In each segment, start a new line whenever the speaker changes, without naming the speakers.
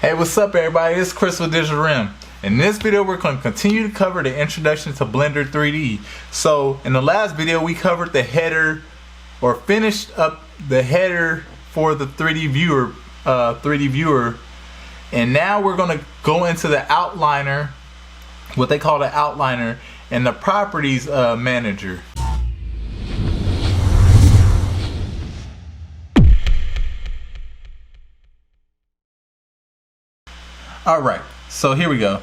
Hey, what's up everybody? It's Chris with Digital REM. In this video, we're going to continue to cover the introduction to Blender 3D. So in the last video, we covered the header, or finished up the header for the 3D viewer. And now we're going to go into the outliner, what they call the outliner, and the properties manager. Alright, so here we go.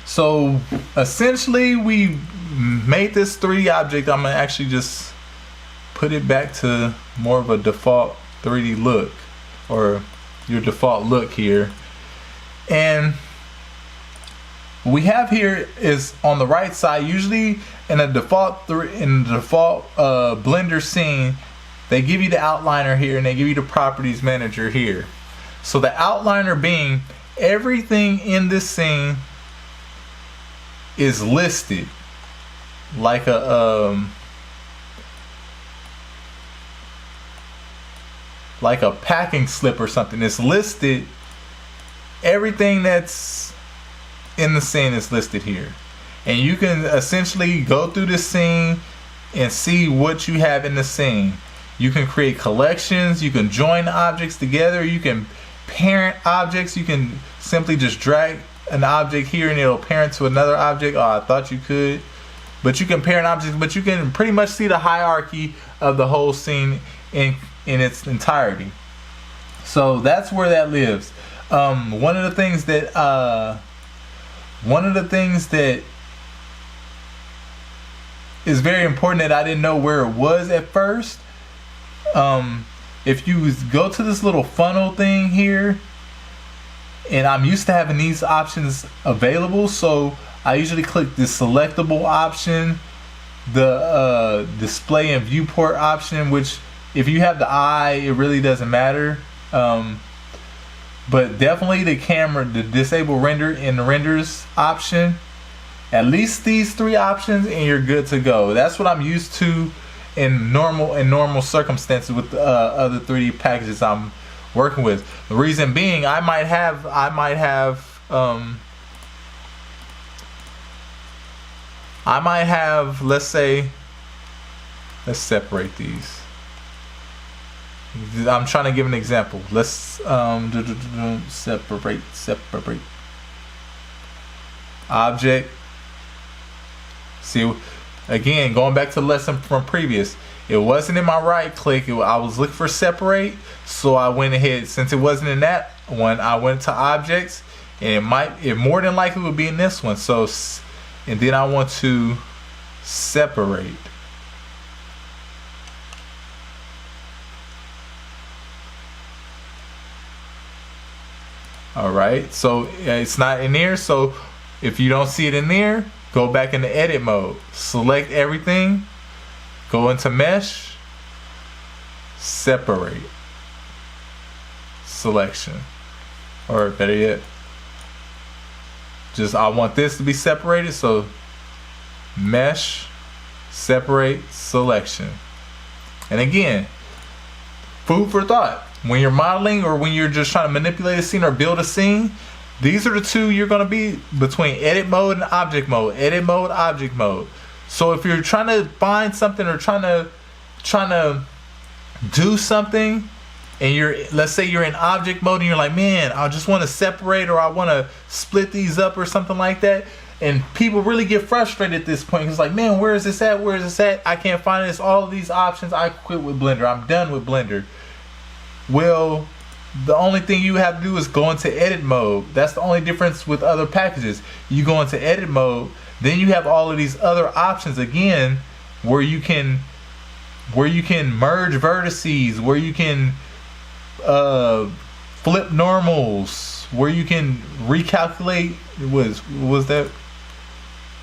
So essentially we made this 3D object. I'm gonna actually just put it back to more of a default 3D look, or your default look here. And what we have here is on the right side, usually in a default Blender scene, they give you the outliner here and they give you the properties manager here. So the outliner being everything in this scene is listed like a packing slip or something. It's listed. Everything that's in the scene is listed here, and you can essentially go through the scene and see what you have in the scene. You can create collections. You can join objects together. You can parent objects. You can simply just drag an object here and it'll parent to another object. Oh, I thought you could, but you can parent objects, but you can pretty much see the hierarchy of the whole scene in its entirety. So that's where that lives. One of the things that is very important that I didn't know where it was at first. If you go to this little funnel thing here, and I'm used to having these options available, so I usually click the selectable option, the display and viewport option, which if you have the eye, it really doesn't matter. But definitely the camera, the disable render and the renders option, at least these three options, and you're good to go. That's what I'm used to in normal circumstances with other 3D packages I'm working with. The reason being, I might have let's separate these. I'm trying to give an example. Let's separate object. See, again, going back to the lesson from previous, it wasn't in my right click. I was looking for separate, so I went ahead. Since it wasn't in that one, I went to objects, and it more than likely would be in this one. So, and then I want to separate. Alright, so it's not in there. So if you don't see it in there, go back into edit mode, select everything, go into mesh, separate, selection, or better yet, just I want this to be separated, so mesh, separate, selection. And again, food for thought. When you're modeling, or when you're just trying to manipulate a scene or build a scene, these are the two you're going to be between: edit mode and object mode. Edit mode, object mode. So if you're trying to find something, or trying to do something, and let's say you're in object mode and you're like, man, I just want to separate, or I want to split these up or something like that, and people really get frustrated at this point. It's like, man, where is this at? Where is this at? I can't find it. It's all of these options. I quit with Blender. I'm done with Blender. Well, the only thing you have to do is go into edit mode. That's the only difference with other packages. You go into edit mode, then you have all of these other options again, where you can merge vertices, where you can flip normals, where you can recalculate. What was that?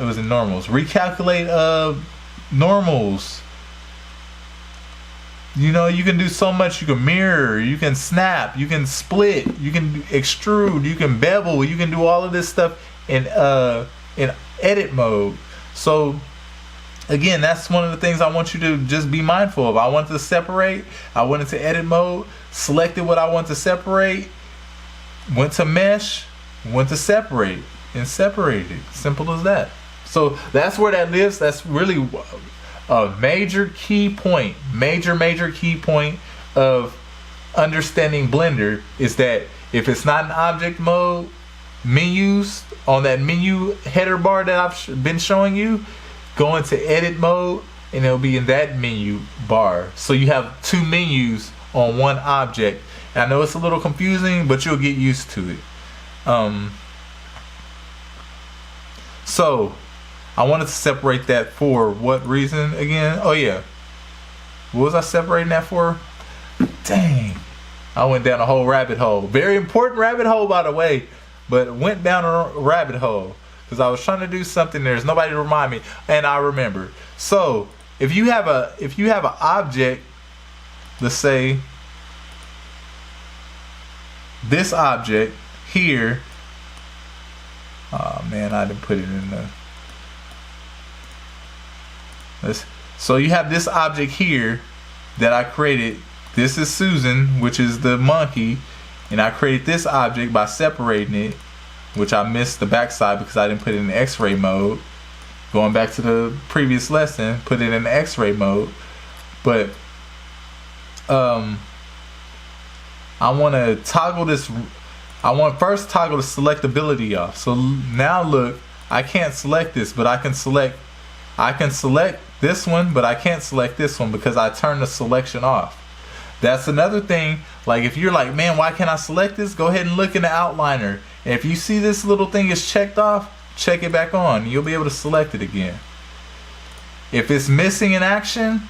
It was in normals. Recalculate normals. You know, you can do so much. You can mirror, you can snap, you can split, you can extrude, you can bevel, you can do all of this stuff in edit mode. So again, that's one of the things I want you to just be mindful of. I want to separate, I went into edit mode, selected what I want to separate, went to mesh, went to separate, and separated. Simple as that. So that's where that lives. That's really a major key point, major key point of understanding Blender, is that if it's not in object mode, menus on that menu header bar that I've been showing you, go into edit mode and it'll be in that menu bar. So you have two menus on one object. And I know it's a little confusing, but you'll get used to it. So I wanted to separate that for what reason again? Oh yeah, what was I separating that for? Dang, I went down a whole rabbit hole. Very important rabbit hole, by the way, but went down a rabbit hole because I was trying to do something. There's nobody to remind me, and I remember. So if you have an object, let's say this object here. Oh man, I didn't put it in the. So you have this object here that I created. This is Susan, which is the monkey, and I created this object by separating it, which I missed the backside because I didn't put it in X-ray mode. Going back to the previous lesson, put it in X-ray mode. But I want to toggle this. I want first toggle the selectability off. So now look, I can't select this, but I can select this one, but I can't select this one because I turned the selection off. That's another thing. Like if you're like, man, why can't I select this? Go ahead and look in the outliner. And if you see this little thing is checked off, check it back on. You'll be able to select it again. If it's missing in action,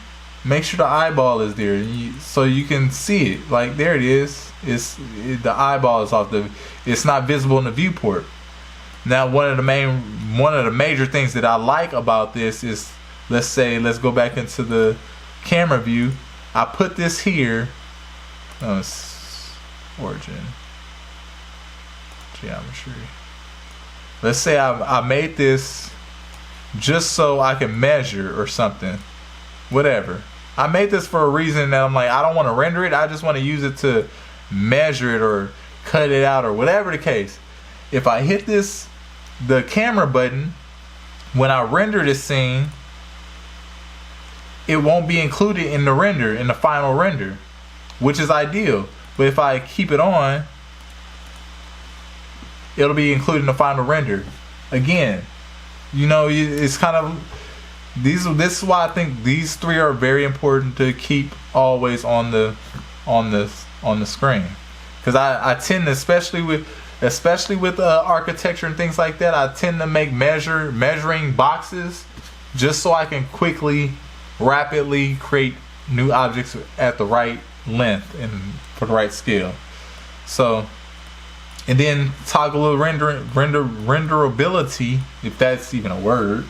make sure the eyeball is there so you can see it. Like there it is. The eyeball is off. It's not visible in the viewport. Now one of the major things that I like about this is, let's go back into the camera view. I put this here. Oh, it's origin, geometry. Let's say I made this just so I can measure or something, whatever. I made this for a reason that I'm like, I don't want to render it. I just want to use it to measure it or cut it out or whatever the case. If I hit the camera button, when I render this scene, it won't be included in the render, in the final render, which is ideal. But if I keep it on, it'll be included in the final render. Again, you know, it's kind of this is why I think these three are very important to keep always on the screen, because I tend to, especially with architecture and things like that, I tend to make measuring boxes just so I can quickly, rapidly create new objects at the right length and for the right scale. So, and then toggle renderability, if that's even a word,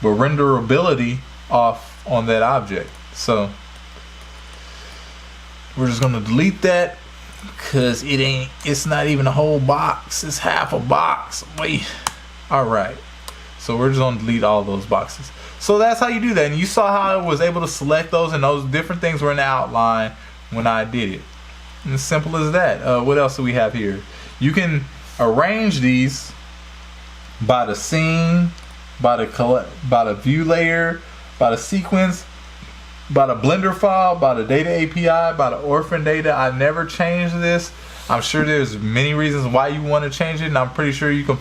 but renderability off on that object. So we're just gonna delete that because it's not even a whole box, it's half a box. Wait, all right, so we're just gonna delete all those boxes. So that's how you do that. And you saw how I was able to select those, and those different things were in the outline when I did it. And as simple as that. What else do we have here? You can arrange these by the scene, by the view layer, by the sequence, by the Blender file, by the data API, by the orphan data. I never changed this. I'm sure there's many reasons why you want to change it, and I'm pretty sure you can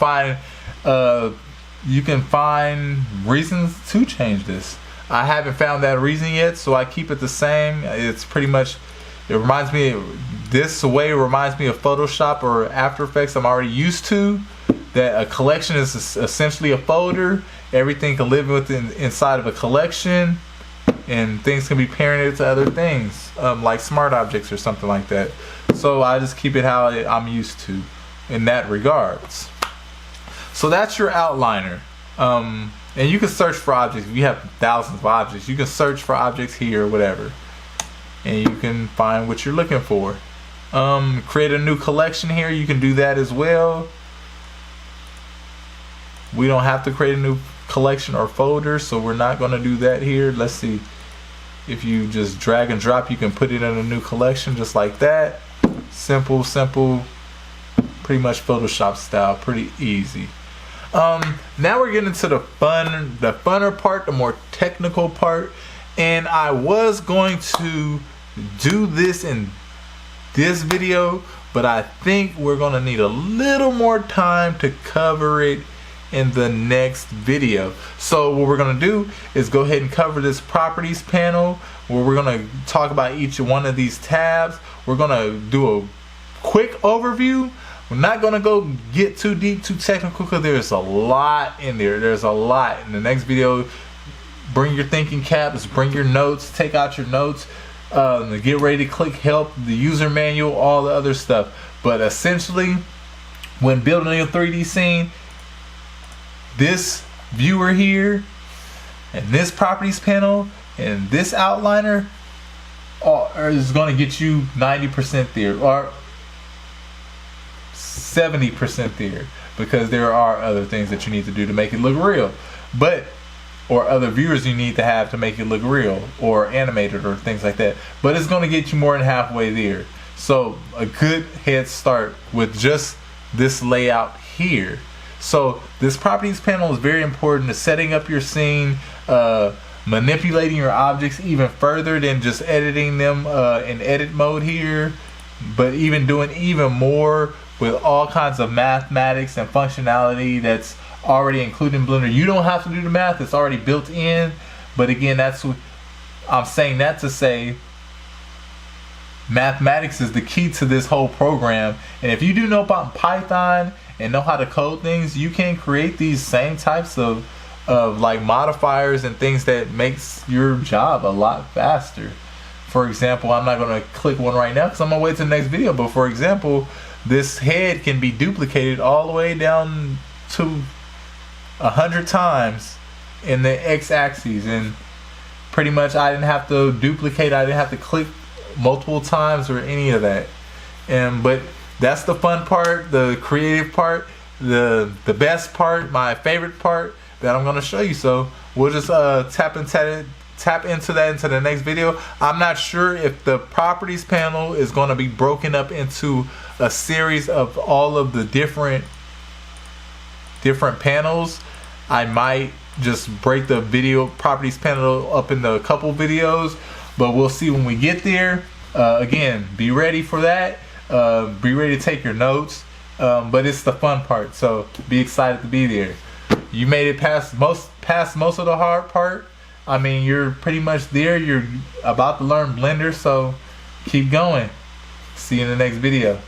find reasons to change this. I haven't found that reason yet, so I keep it the same. It's pretty much, this reminds me of Photoshop or After Effects I'm already used to, that a collection is essentially a folder. Everything can live inside of a collection, and things can be parented to other things, like smart objects or something like that. So I just keep it how I'm used to in that regards. So that's your outliner. And you can search for objects. If you have thousands of objects, you can search for objects here or whatever, and you can find what you're looking for. Create a new collection here. You can do that as well. We don't have to create a new collection or folder, so we're not going to do that here. Let's see. If you just drag and drop, you can put it in a new collection just like that. Simple, pretty much Photoshop style, pretty easy. Now we're getting to the funner part, the more technical part. And I was going to do this in this video, but I think we're gonna need a little more time to cover it in the next video. So what we're gonna do is go ahead and cover this properties panel, where we're gonna talk about each one of these tabs. We're gonna do a quick overview. We're not gonna go get too deep, too technical, because there's a lot in there. There's a lot. In the next video, bring your thinking caps, bring your notes, take out your notes, get ready to click help, the user manual, all the other stuff. But essentially, when building your 3D scene, this viewer here and this properties panel and this outliner is going to get you 90% there, or 70% there, because there are other things that you need to do to make it look real, or other viewers you need to have to make it look real or animated or things like that. But it's going to get you more than halfway there. So a good head start with just this layout here. So this properties panel is very important to setting up your scene, manipulating your objects even further than just editing them in edit mode here, but even doing even more with all kinds of mathematics and functionality that's already included in Blender. You don't have to do the math, it's already built in. But again, that's what I'm saying, that to say mathematics is the key to this whole program. And if you do know about Python and know how to code things, you can create these same types of like modifiers and things that makes your job a lot faster. For example, I'm not going to click one right now because I'm going to wait till the next video, but for example, this head can be duplicated all the way down to 100 times in the x-axis, and pretty much I didn't have to duplicate, I didn't have to click multiple times or any of that. But that's the fun part, the creative part, the best part, my favorite part that I'm going to show you. So we'll just tap into that into the next video. I'm not sure if the properties panel is going to be broken up into a series of all of the different panels. I might just break the video properties panel up into a couple videos, but we'll see when we get there. Again, be ready for that. Be ready to take your notes. But it's the fun part, so be excited to be there. You made it past most of the hard part. I mean, you're pretty much there. You're about to learn Blender, so keep going. See you in the next video.